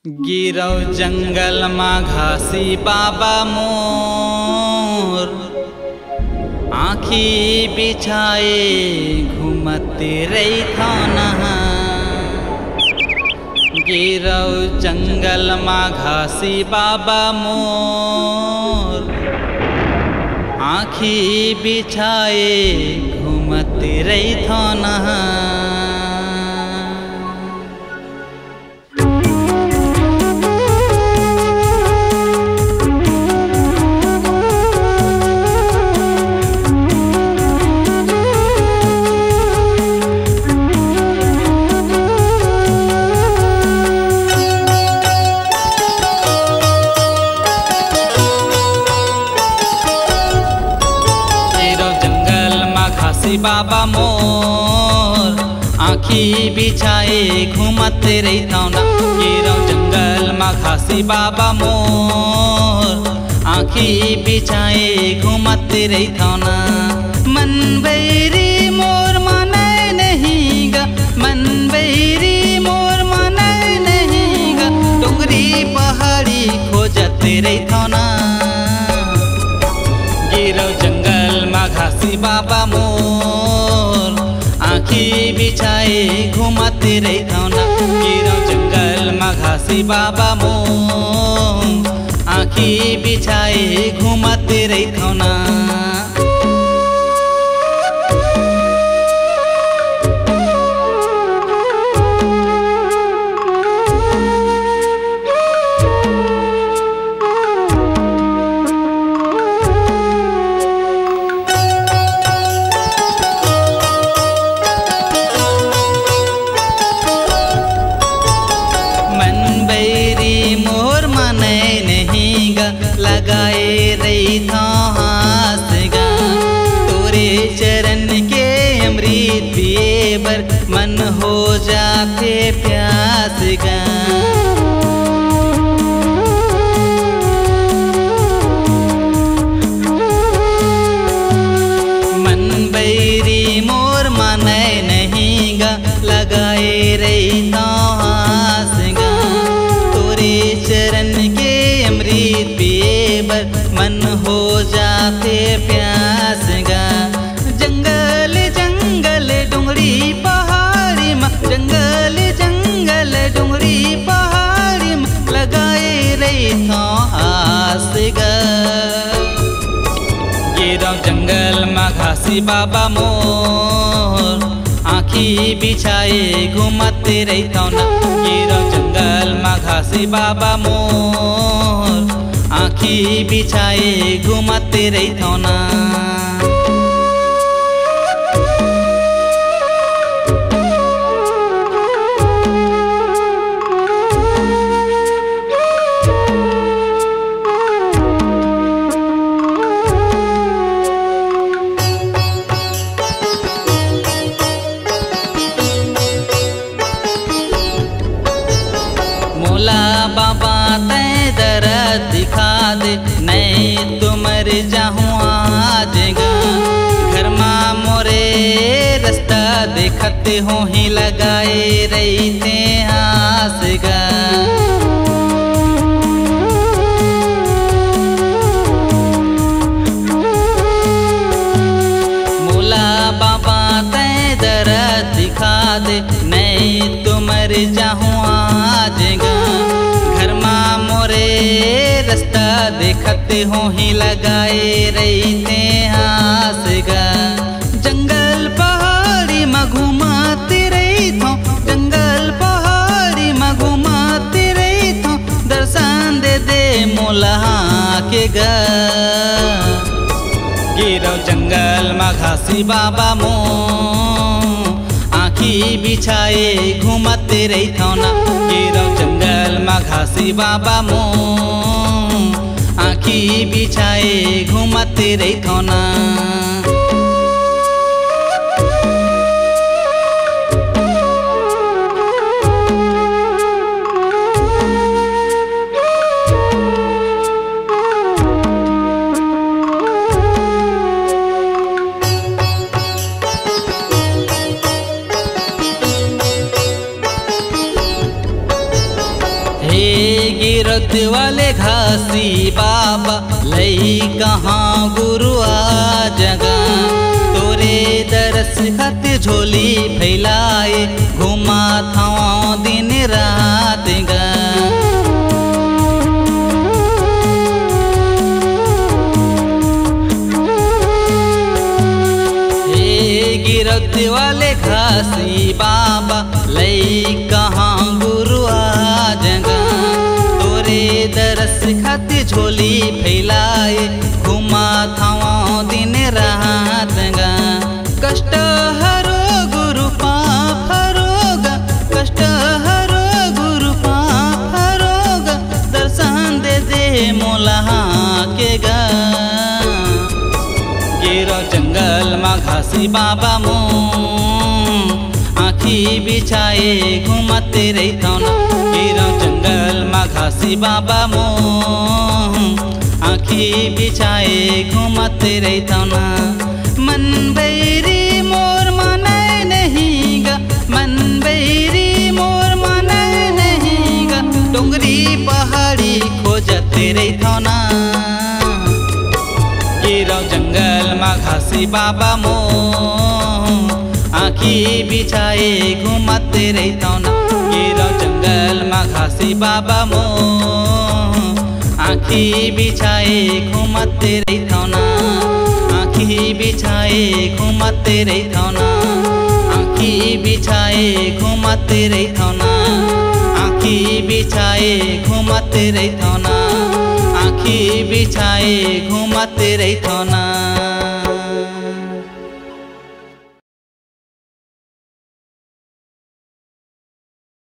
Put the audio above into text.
गिरौ जंगल में घासी बाबा मोर, आँखी बिछाए घूमते रही थाना। गिरौ जंगल में घासी बाबा मोर, आँखी बिछाए घूमते रही थाना। बाबा मोर, आँखी बिछाए घूमते रही थाना। गिरौ जंगल में घासी बाबा मोर, आँखी बिछाए घूमते रही थाना। मन बैरी मोर माने नहीं गा, मन बैरी मोर माने नहीं गा, डोंगरी पहाड़ी खोजते रही थाना। गिरौ जंगल में घासी बाबा मोर, आँखी बिछाए घूमते रही थाना। गिरौ जंगल में घासी बाबा मोर, आँखी बिछाए घूमते रही थाना। लगाए रही था हाथ गा, तोरे चरण के अमृत पिए बर मन हो जाते प्यास गा। मन बैरी मोर माने नहीं गा, लगाए रही था हाथ गा, तोरे चरण के अमृत पिए बर मन हो जाते प्यास गा। जंगल जंगल डोंगरी पहाड़ी में, जंगल जंगल डोंगरी पहाड़ी में, लगाए रही था आस गा। गिरौ जंगल में घासी बाबा मोर, आँखी बिछाए घूमते रही थाना। गिरौ जंगल में घासी बाबा मोर, आँखी बिछाए घूमते रही थाना। बाबा तै दर्द दिखा दे, नहीं तो मर जाऊँ आज गा। घर माँ मोरे रास्ता देखते हो ही लगाए रही थे आस गा। मोला बाबा तै दर्द दिखा दे, नहीं तो मर जाऊँ आज गा। घर माँ मोरे रास्ता देखते हो ही लगाए रही थे हास गा। जंगल पहाड़ी में घुमाते रही थो, जंगल पहाड़ी में घुमाते रही थो, दर्शन दे दे मोला के गा। गिरौ जंगल में घासी बाबा मोर, आँखी बिछाए घूमते रही थाना। गिरौ जंगल में घासी बाबा मोर, आँखी बिछाए घूमते रही थाना। गिरत वाले घासी बाबा लई कहाँ गुरु आ जगा तोरे दरस खत झोली फैलाए घुमा था दिन रात गा गिरत वाले घासी बाबा लई कहाँ गुरु आ जगा तोरे दरस खत झोली फैलाए घुमा था दिन रात गा कष्ट हरो गुरु पाप हरोगा कष्ट हरो गुरु पाप हरोगा दर्शन दे दे मोला के गा गिरो जंगल मा घासी बाबा मो आँखी बिछाए घूमते रहता ना गिरो जंगल मा घासी बाबा मो आँखी बिछाए घूमते रहता ना मन बैरी मोर माने नहीं गा मन बैरी मोर माने नहीं गा डोंगरी पहाड़ी खोजते रहता ना गिरो जंगल मा घासी बाबा मो आँखी बिछाए घूमते रहता ना गिरो जंगल मा घासी बाबा मो आँखी बिछाए घूमते रहता ना आँखी बिछाए घूमते रहता ना आँखी बिछाए घूमते रहता ना आँखी बिछाए घूमते रहता ना आँखी बिछाए घूमते रहता ना।